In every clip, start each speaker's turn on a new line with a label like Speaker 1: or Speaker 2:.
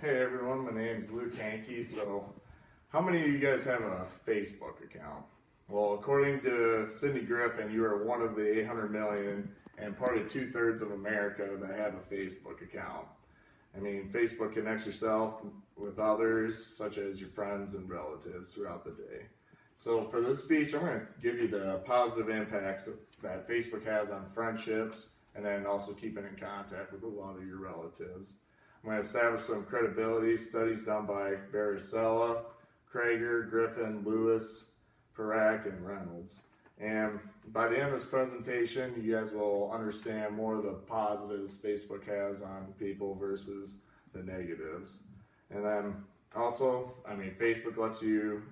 Speaker 1: Hey everyone, my name's Luke Hankey. So, how many of you guys have a Facebook account? Well, according to Cindy Griffin, you are one of the 800 million and probably 2/3 of America that have a Facebook account. I mean, Facebook connects yourself with others, such as your friends and relatives, throughout the day. So, for this speech, I'm going to give you the positive impacts that Facebook has on friendships and then also keeping in contact with a lot of your relatives. I'm going to establish some credibility studies done by Varicella, Krager, Griffin, Lewis, Parak, and Reynolds. And by the end of this presentation, you guys will understand more of the positives Facebook has on people versus the negatives. And then also, Facebook lets you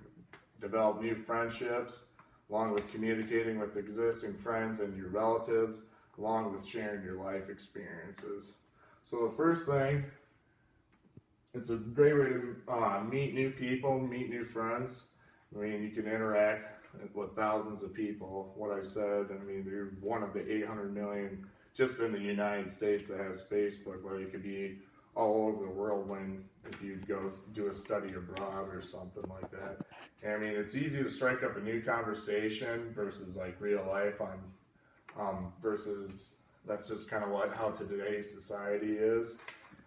Speaker 1: develop new friendships, along with communicating with existing friends and your relatives, along with sharing your life experiences. So the first thing, it's a great way to meet new people, meet new friends. I mean, you can interact with thousands of people. What I said, you're one of the 800 million just in the United States that has Facebook, where you could be all over the world if you go do a study abroad or something like that. And it's easy to strike up a new conversation versus like real life versus that's just kind of how today's society is.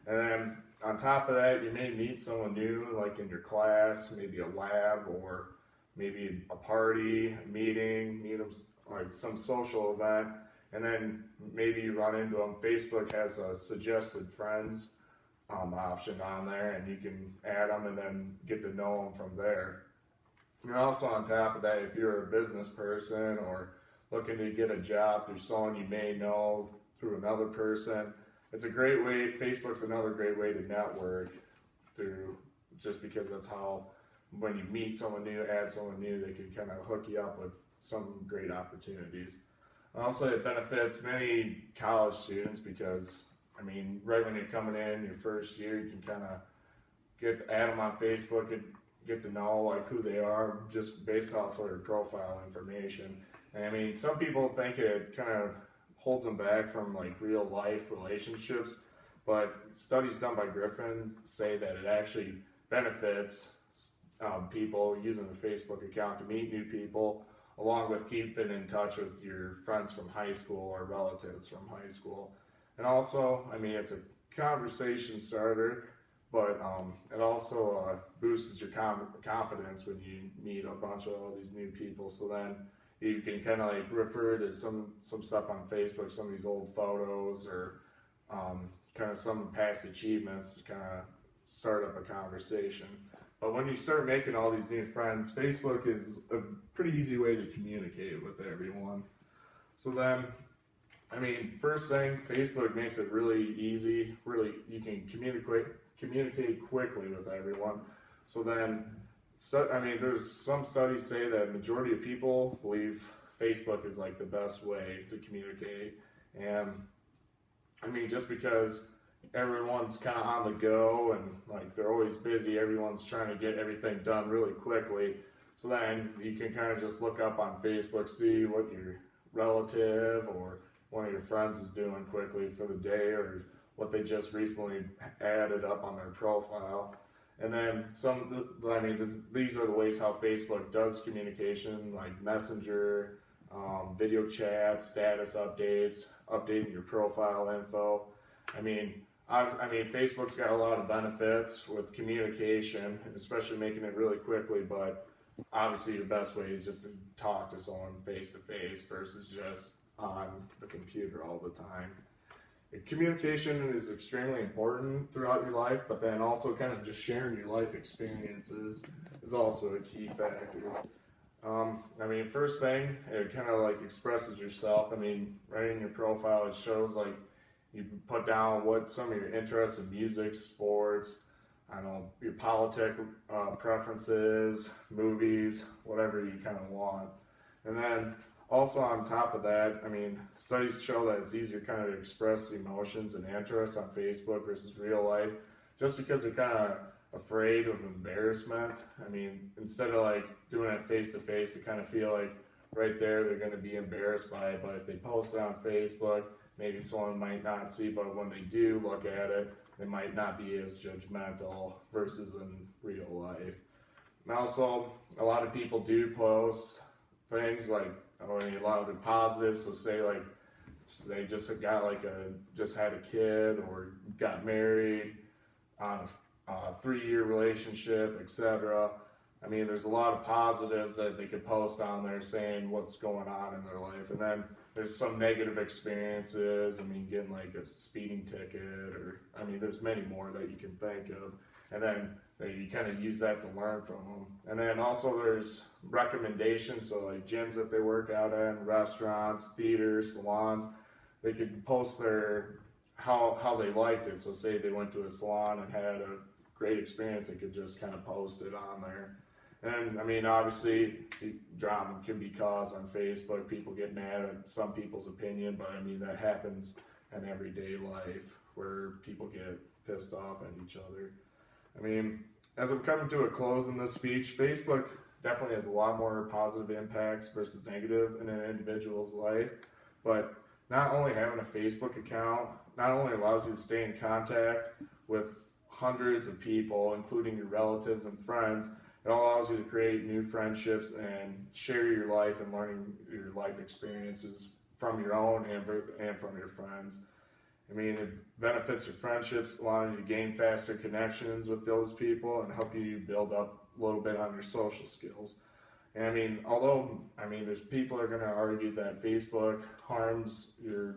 Speaker 1: And then on top of that, you may meet someone new, like in your class, maybe a lab, or maybe a party, a meeting, meet them like some social event, and then maybe you run into them. Facebook has a suggested friends option on there, and you can add them and then get to know them from there. And also on top of that, if you're a business person or looking to get a job through someone you may know through another person, it's a great way. Facebook's another great way to network through, just because that's how, when you meet someone new, add someone new, they can kind of hook you up with some great opportunities. And also it benefits many college students because, right when you're coming in your first year, you can kind of add them on Facebook and get to know like who they are just based off of their profile information. And some people think it kind of holds them back from like real life relationships, but studies done by Griffin say that it actually benefits people using the Facebook account to meet new people, along with keeping in touch with your friends from high school or relatives from high school. And also, it's a conversation starter, but it also boosts your confidence when you meet a bunch of all these new people. So then you can kind of like refer to some stuff on Facebook, some of these old photos or kind of some past achievements to kind of start up a conversation. But when you start making all these new friends, Facebook is a pretty easy way to communicate with everyone. So then, first thing, Facebook makes it really easy. Really, you can communicate quickly with everyone. So then, there's some studies say that majority of people believe Facebook is like the best way to communicate. And just because everyone's kind of on the go and like they're always busy, everyone's trying to get everything done really quickly. So then you can kind of just look up on Facebook, see what your relative or one of your friends is doing quickly for the day, or what they just recently added up on their profile. And then these are the ways how Facebook does communication, like Messenger, video chats, status updates, updating your profile info. Facebook's got a lot of benefits with communication, especially making it really quickly, but obviously the best way is just to talk to someone face to face versus just on the computer all the time. Communication is extremely important throughout your life, but then also kind of just sharing your life experiences is also a key factor. First thing, it kind of like expresses yourself. Right in your profile, it shows like you put down what some of your interests in music, sports, your politic preferences, movies, whatever you kind of want. And then also on top of that, studies show that it's easier kind of to express emotions and interests on Facebook versus real life, just because they're kind of afraid of embarrassment. Instead of like doing it face to face, they kind of feel like right there they're going to be embarrassed by it. But if they post it on Facebook, maybe someone might not see, but when they do look at it, they might not be as judgmental versus in real life. And also, a lot of people do post things like, a lot of the positives. So say like they just had a kid or got married on a 3-year relationship, etc. I mean, there's a lot of positives that they could post on there saying what's going on in their life. And then there's some negative experiences. I mean, getting like a speeding ticket, or, I mean, there's many more that you can think of. And then you kind of use that to learn from them. And then also there's recommendations. So like gyms that they work out in, restaurants, theaters, salons, they could post how they liked it. So say they went to a salon and had a great experience, they could just kind of post it on there. And I mean, obviously, drama can be caused on Facebook. People get mad at some people's opinion, but I mean, that happens in everyday life where people get pissed off at each other. I mean, as I'm coming to a close in this speech, Facebook definitely has a lot more positive impacts versus negative in an individual's life. But not only having a Facebook account not only allows you to stay in contact with hundreds of people, including your relatives and friends, it allows you to create new friendships and share your life and learning your life experiences from your own and from your friends. I mean, it benefits your friendships, allowing you to gain faster connections with those people and help you build up a little bit on your social skills. And I mean, although, there's people are going to argue that Facebook harms your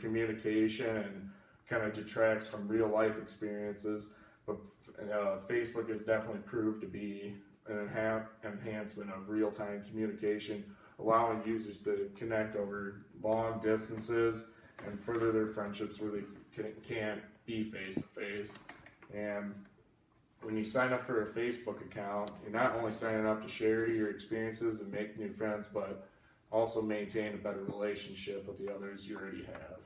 Speaker 1: communication and kind of detracts from real life experiences, but Facebook has definitely proved to be an enhancement of real-time communication, allowing users to connect over long distances and further their friendships where they can't be face-to-face. And when you sign up for a Facebook account, you're not only signing up to share your experiences and make new friends, but also maintain a better relationship with the others you already have.